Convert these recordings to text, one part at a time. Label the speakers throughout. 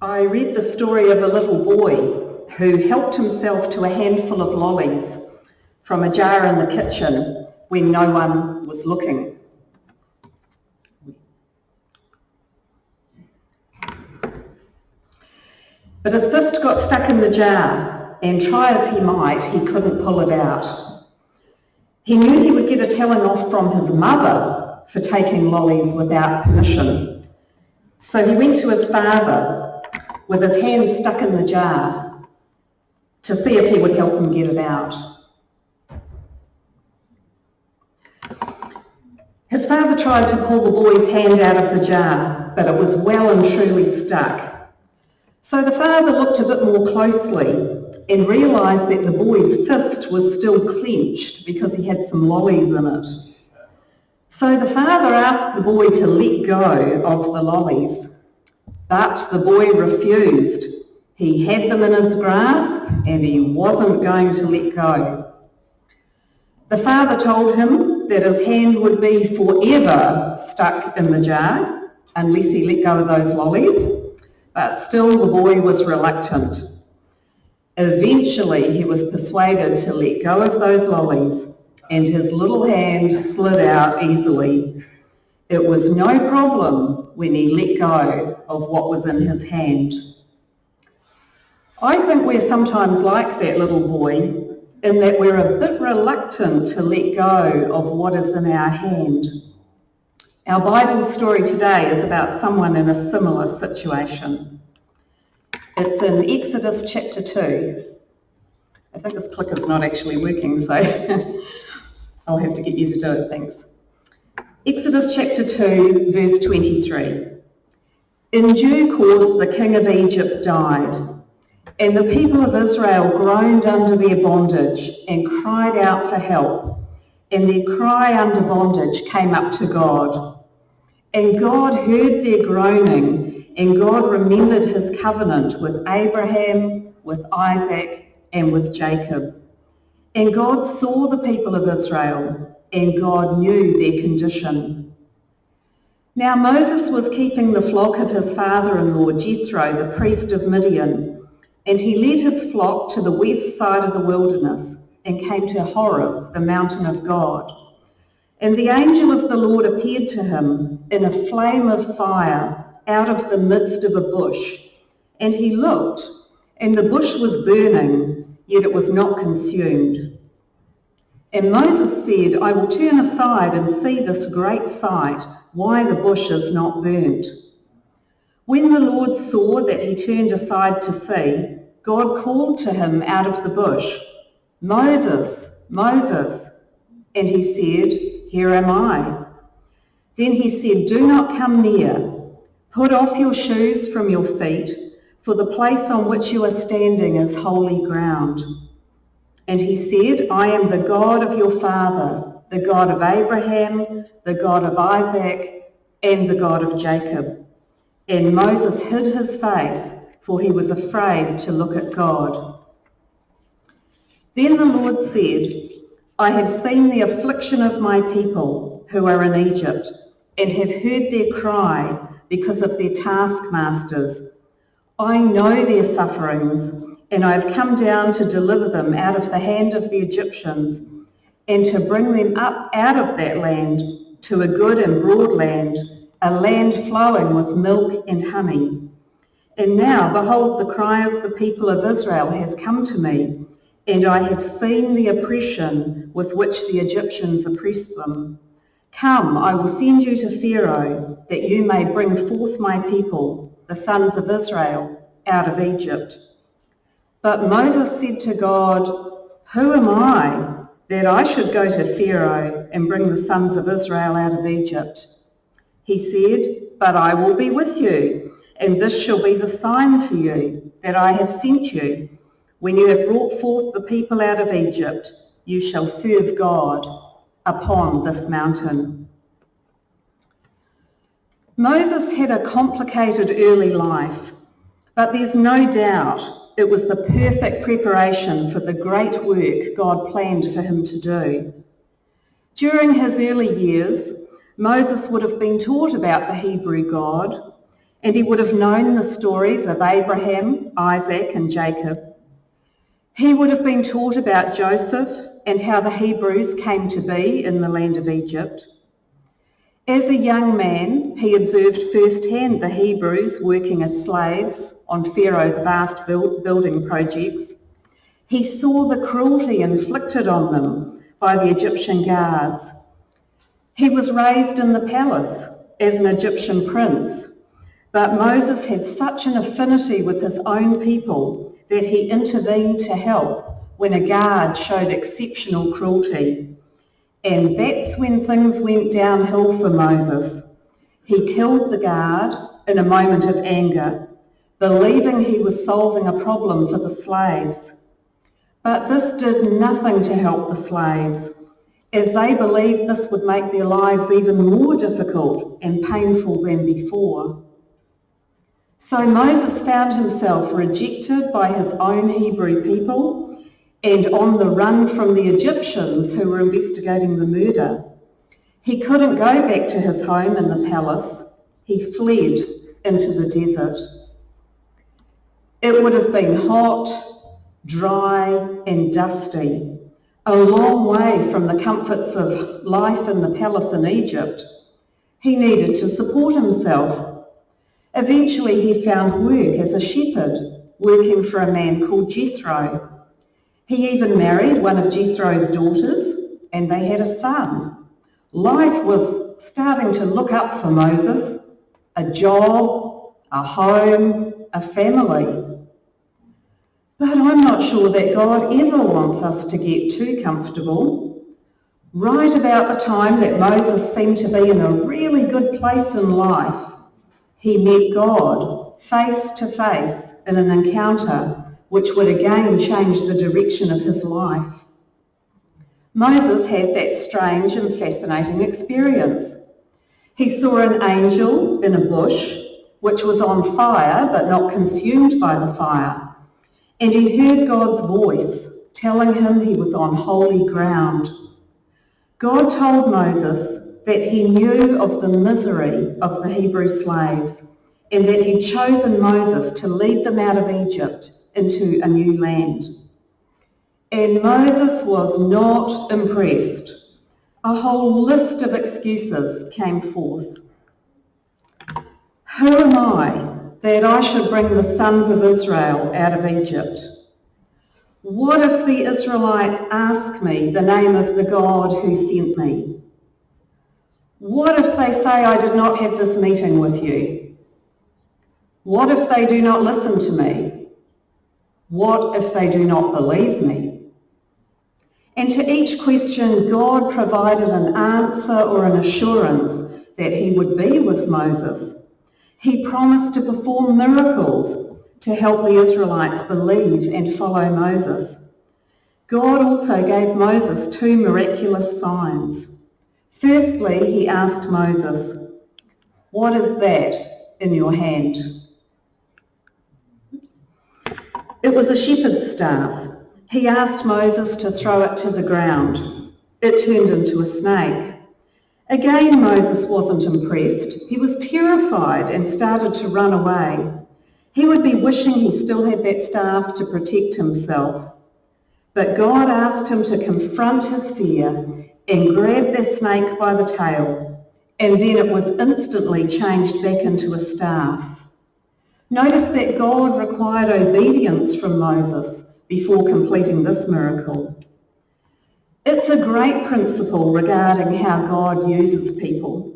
Speaker 1: I read the story of a little boy who helped himself to a handful of lollies from a jar in the kitchen when no one was looking. But his fist got stuck in the jar, and try as he might, he couldn't pull it out. He knew he would get a telling off from his mother for taking lollies without permission. So he went to his father with his hand stuck in the jar to see if he would help him get it out. His father tried to pull the boy's hand out of the jar, but it was well and truly stuck. So the father looked a bit more closely and realised that the boy's fist was still clenched because he had some lollies in it. So the father asked the boy to let go of the lollies, but the boy refused. He had them in his grasp and he wasn't going to let go. The father told him that his hand would be forever stuck in the jar unless he let go of those lollies, but still the boy was reluctant. Eventually he was persuaded to let go of those lollies and his little hand slid out easily. It was no problem when he let go of what was in his hand. I think we're sometimes like that little boy in that we're a bit reluctant to let go of what is in our hand. Our Bible story today is about someone in a similar situation. It's in Exodus chapter 2. I think this clicker's not actually working, so I'll have to get you to do it, thanks. Exodus chapter 2, verse 23. In due course the king of Egypt died, and the people of Israel groaned under their bondage and cried out for help, and their cry under bondage came up to God. And God heard their groaning, and God remembered his covenant with Abraham, with Isaac, and with Jacob. And God saw the people of Israel, and God knew their condition. Now Moses was keeping the flock of his father-in-law Jethro, the priest of Midian, and he led his flock to the west side of the wilderness and came to Horeb, the mountain of God. And the angel of the Lord appeared to him in a flame of fire out of the midst of a bush. And he looked, and the bush was burning, yet it was not consumed. And Moses said, I will turn aside and see this great sight, why the bush is not burnt. When the Lord saw that he turned aside to see, God called to him out of the bush, Moses, Moses. And he said, Here am I. Then he said, Do not come near. Put off your shoes from your feet, for the place on which you are standing is holy ground. And he said, I am the God of your father, the God of Abraham, the God of Isaac, and the God of Jacob. And Moses hid his face, for he was afraid to look at God. Then the Lord said, I have seen the affliction of my people who are in Egypt, and have heard their cry because of their taskmasters. I know their sufferings, and I have come down to deliver them out of the hand of the Egyptians, and to bring them up out of that land to a good and broad land, a land flowing with milk and honey. And now, behold, the cry of the people of Israel has come to me, and I have seen the oppression with which the Egyptians oppress them. Come, I will send you to Pharaoh, that you may bring forth my people, the sons of Israel, out of Egypt. But Moses said to God, Who am I, that I should go to Pharaoh and bring the sons of Israel out of Egypt? He said, But I will be with you, and this shall be the sign for you, that I have sent you. When you have brought forth the people out of Egypt, you shall serve God upon this mountain. Moses had a complicated early life, but there's no doubt it was the perfect preparation for the great work God planned for him to do. During his early years, Moses would have been taught about the Hebrew God, and he would have known the stories of Abraham, Isaac, and Jacob. He would have been taught about Joseph and how the Hebrews came to be in the land of Egypt. As a young man, he observed firsthand the Hebrews working as slaves on Pharaoh's vast building projects. He saw the cruelty inflicted on them by the Egyptian guards. He was raised in the palace as an Egyptian prince, but Moses had such an affinity with his own people that he intervened to help when a guard showed exceptional cruelty. And that's when things went downhill for Moses. He killed the guard in a moment of anger, believing he was solving a problem for the slaves. But this did nothing to help the slaves, as they believed this would make their lives even more difficult and painful than before. So Moses found himself rejected by his own Hebrew people and on the run from the Egyptians who were investigating the murder. He couldn't go back to his home in the palace. He fled into the desert. It would have been hot, dry, and dusty, a long way from the comforts of life in the palace in Egypt. He needed to support himself. Eventually he found work as a shepherd, working for a man called Jethro. He even married one of Jethro's daughters, and they had a son. Life was starting to look up for Moses: a job, a home, a family. But I'm not sure that God ever wants us to get too comfortable. Right about the time that Moses seemed to be in a really good place in life, he met God face to face in an encounter which would again change the direction of his life. Moses had that strange and fascinating experience. He saw an angel in a bush which was on fire but not consumed by the fire, and he heard God's voice telling him he was on holy ground. God told Moses that he knew of the misery of the Hebrew slaves and that he'd chosen Moses to lead them out of Egypt into a new land. And Moses was not impressed. A whole list of excuses came forth. Who am I that I should bring the sons of Israel out of Egypt? What if the Israelites ask me the name of the God who sent me? What if they say I did not have this meeting with you? What if they do not listen to me? What if they do not believe me? And to each question, God provided an answer or an assurance that he would be with Moses. He promised to perform miracles to help the Israelites believe and follow Moses. God also gave Moses two miraculous signs. Firstly, he asked Moses, "What is that in your hand?" It was a shepherd's staff. He asked Moses to throw it to the ground. It turned into a snake. Again, Moses wasn't impressed. He was terrified and started to run away. He would be wishing he still had that staff to protect himself. But God asked him to confront his fear and grab the snake by the tail, and then it was instantly changed back into a staff. Notice that God required obedience from Moses before completing this miracle. It's a great principle regarding how God uses people.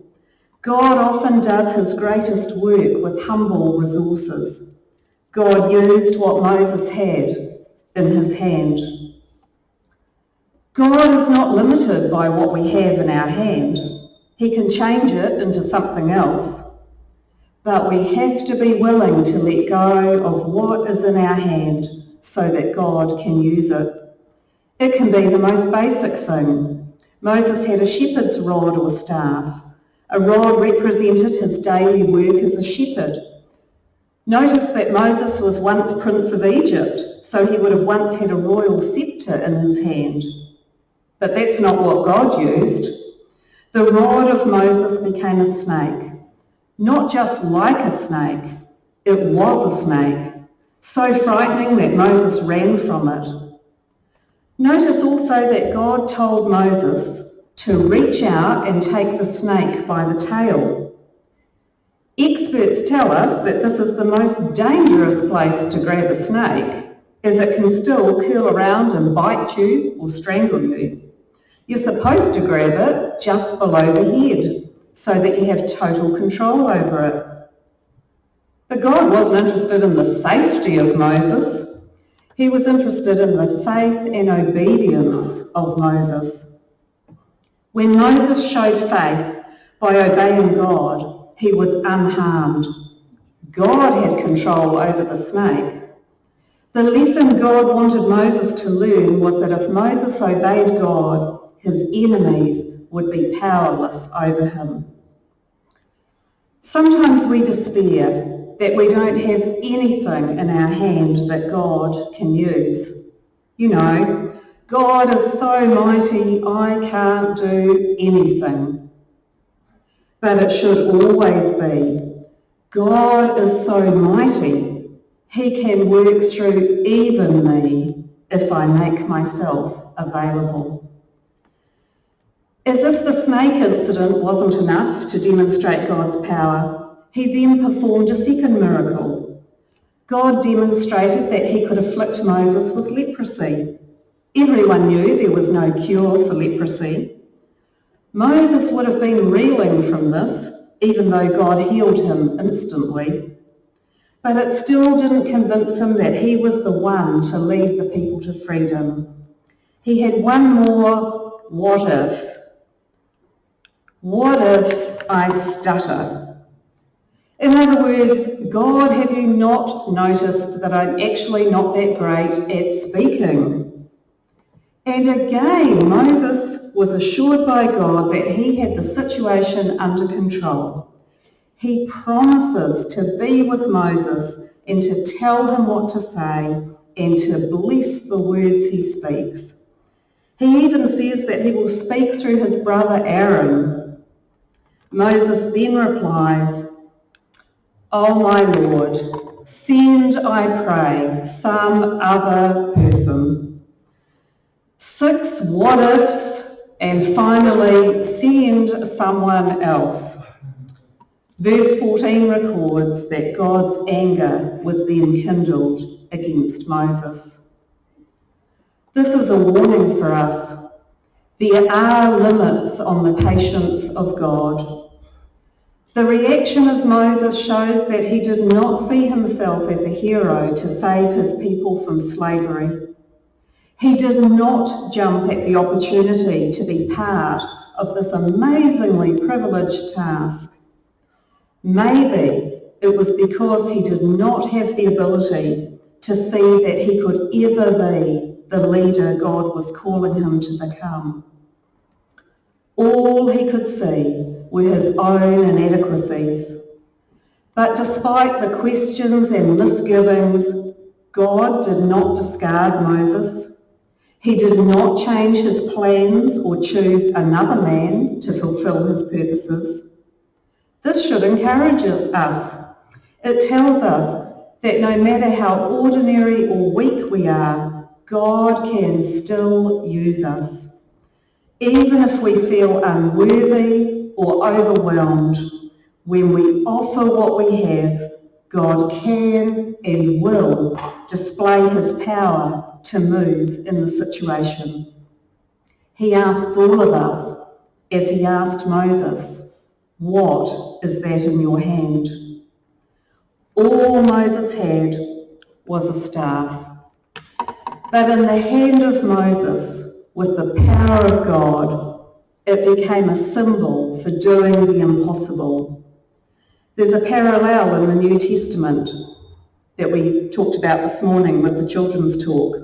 Speaker 1: God often does his greatest work with humble resources. God used what Moses had in his hand. God is not limited by what we have in our hand. He can change it into something else. But we have to be willing to let go of what is in our hand so that God can use it. It can be the most basic thing. Moses had a shepherd's rod or staff. A rod represented his daily work as a shepherd. Notice that Moses was once Prince of Egypt, so he would have once had a royal scepter in his hand. But that's not what God used. The rod of Moses became a snake. Not just like a snake, it was a snake, so frightening that Moses ran from it. Notice also that God told Moses to reach out and take the snake by the tail. Experts tell us that this is the most dangerous place to grab a snake, as it can still curl around and bite you or strangle you. You're supposed to grab it just below the head so that you have total control over it. But God wasn't interested in the safety of Moses. He was interested in the faith and obedience of Moses. When Moses showed faith by obeying God, he was unharmed. God had control over the snake. The lesson God wanted Moses to learn was that if Moses obeyed God, his enemies would be powerless over him. Sometimes we despair that we don't have anything in our hand that God can use. You know, God is so mighty, I can't do anything. But it should always be, God is so mighty, he can work through even me if I make myself available. As if the snake incident wasn't enough to demonstrate God's power, he then performed a second miracle. God demonstrated that he could afflict Moses with leprosy. Everyone knew there was no cure for leprosy. Moses would have been reeling from this, even though God healed him instantly. But it still didn't convince him that he was the one to lead the people to freedom. He had one more what if. What if I stutter? In other words, God, have you not noticed that I'm actually not that great at speaking? And again, Moses was assured by God that he had the situation under control. He promises to be with Moses and to tell him what to say and to bless the words he speaks. He even says that he will speak through his brother Aaron. Moses then replies, "Oh my Lord, send, I pray, some other person." 6 what-ifs, and finally send someone else. Verse 14 records that God's anger was then kindled against Moses. This is a warning for us. There are limits on the patience of God. The reaction of Moses shows that he did not see himself as a hero to save his people from slavery. He did not jump at the opportunity to be part of this amazingly privileged task. Maybe it was because he did not have the ability to see that he could ever be the leader God was calling him to become. All he could see were his own inadequacies. But despite the questions and misgivings, God did not discard Moses. He did not change his plans or choose another man to fulfill his purposes. This should encourage us. It tells us that no matter how ordinary or weak we are, God can still use us. Even if we feel unworthy or overwhelmed, when we offer what we have, God can and will display his power to move in the situation. He asks all of us, as he asked Moses, "What is that in your hand?" All Moses had was a staff. But in the hand of Moses, with the power of God, it became a symbol for doing the impossible. There's a parallel in the New Testament that we talked about this morning with the children's talk.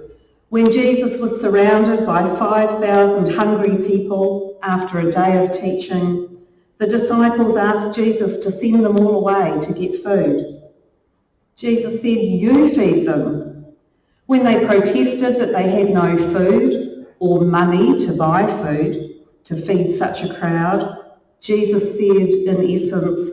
Speaker 1: When Jesus was surrounded by 5,000 hungry people after a day of teaching, the disciples asked Jesus to send them all away to get food. Jesus said, "You feed them." When they protested that they had no food or money to buy food to feed such a crowd, Jesus said, in essence,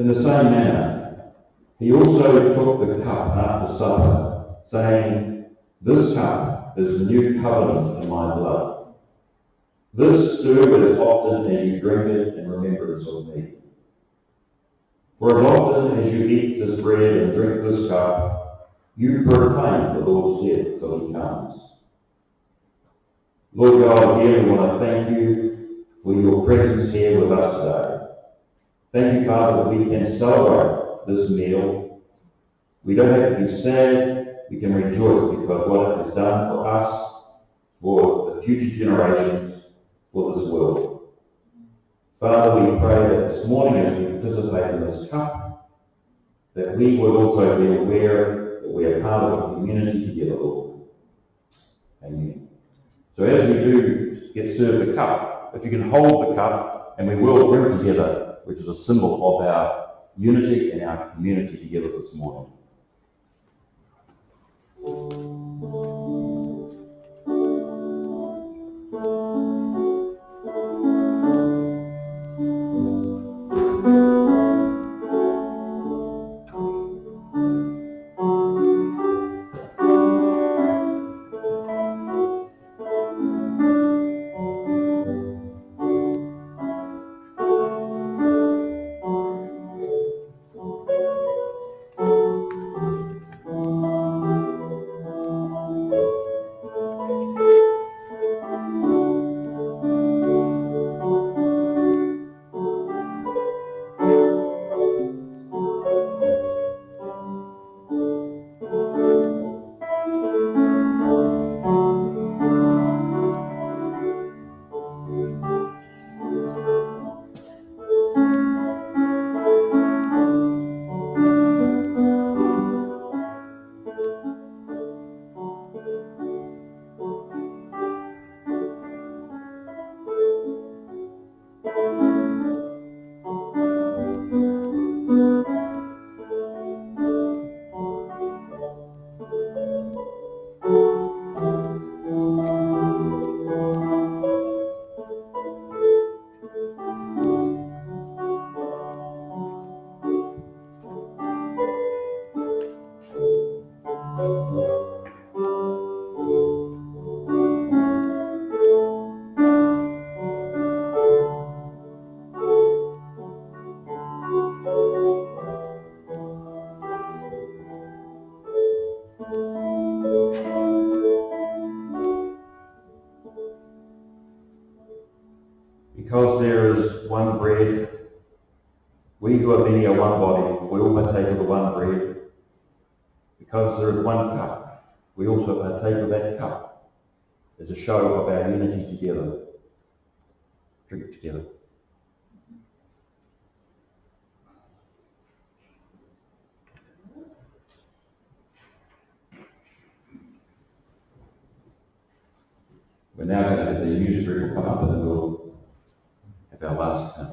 Speaker 2: In the same manner, he also took the cup after supper, saying, "This cup is the new covenant in my blood. This do as often as you drink it in remembrance of me. For as often as you eat this bread and drink this cup, you proclaim the Lord's death till he comes." Lord God, again, we want to thank you for your presence here with us today. Thank you, Father, that we can celebrate this meal. We don't have to be sad, we can rejoice because what it has done for us, for the future generations, for this world. Father, we pray that this morning as we participate in this cup, that we would also be aware that we are part of a community together, Lord. Amen. So as we do get served the cup, if you can hold the cup, and we will drink together, which is a symbol of our unity and our community together this morning. Because there is one bread, we who are many are one body, we all partake of the one bread. Because there is one cup, we also partake of that cup as a show of our unity together. Drink together. We're now going to have the music group come up and then we'll have our last hymn.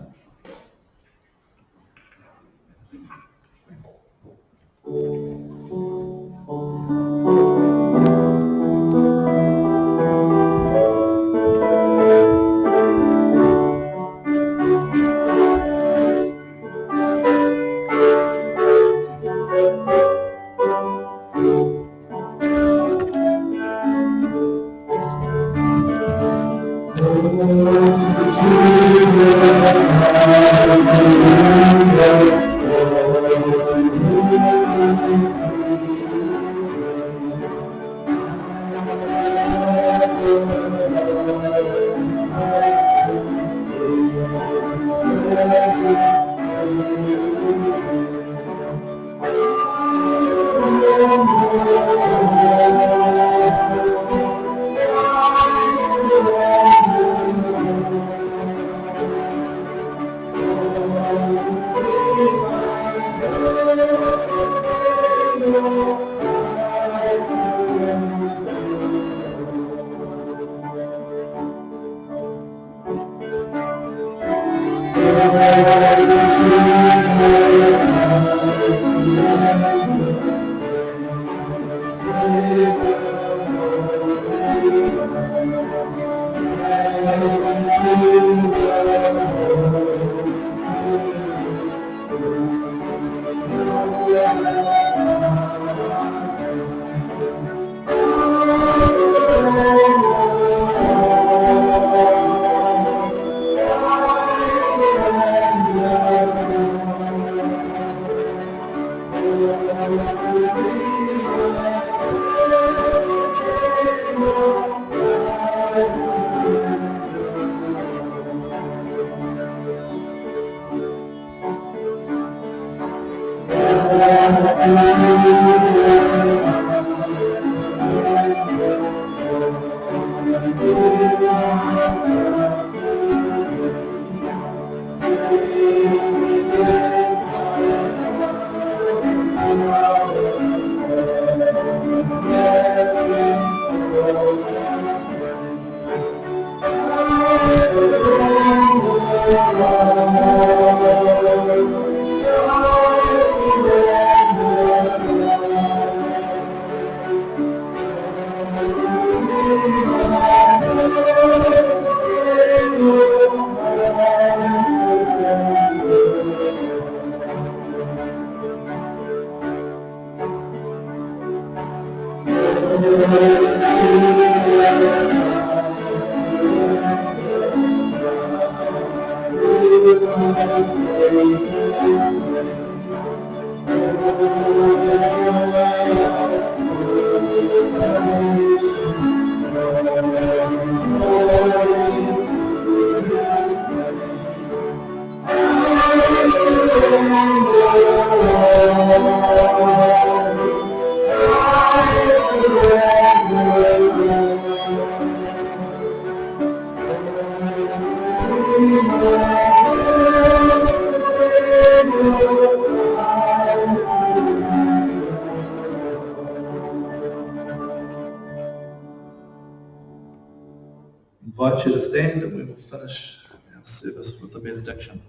Speaker 3: Invite you to stand and we will finish our service with the benediction.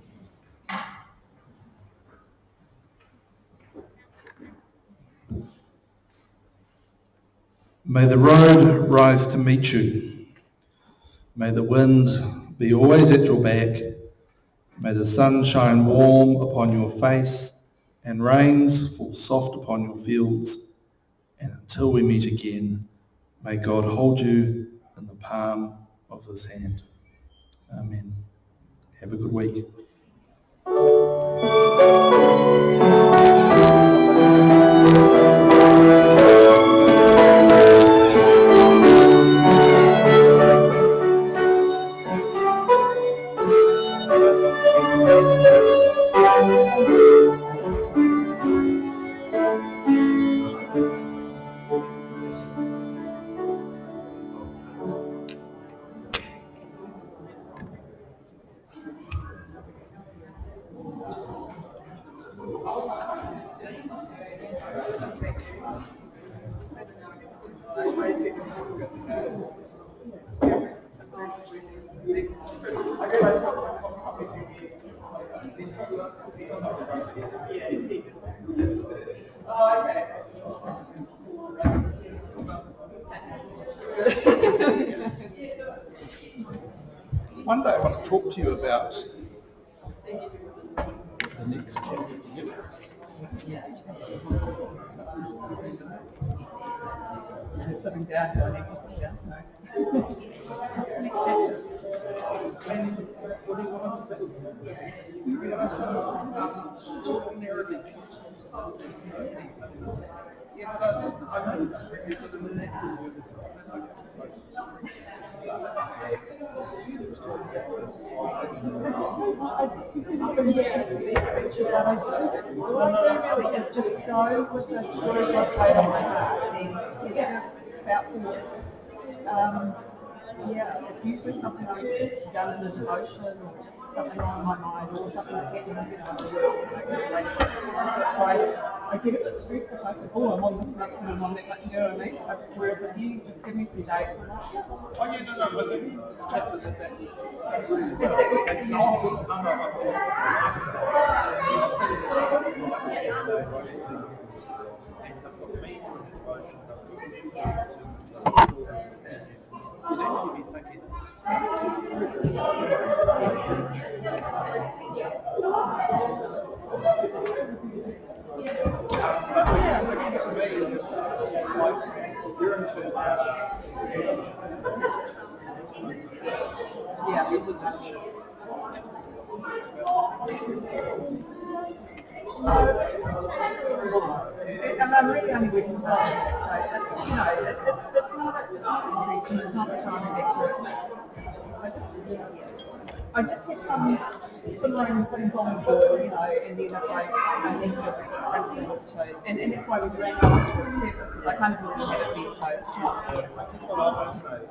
Speaker 3: May the road rise to meet you. May the wind be always at your back. May the sun shine warm upon your face and rains fall soft upon your fields. And until we meet again, may God hold you in the palm of his hand. Amen. Have a good week. One day I want to talk to you about the next chapter.
Speaker 1: Sitting down, do I need to sit down? No. Next chapter. What do you want to say? Yeah, but I don't it's just go with the story God's laid on my heart. And it's usually something I've done in a devotion or just something on my mind or something that's happening, I get a bit stressed if I think, oh, I'm on this next and I'm on that, you know what I mean? Whereas if you just give me some dates, I'm like, oh yeah, no, but then this chapter did that. And I'm really only with the guys, so it's, you know, it's not a time to get through it. I just had some lines things on the board, you know, and then I need to print things too. And that's why we ran out because I kind of didn't have it there, so it's not there.
Speaker 3: What I want to say is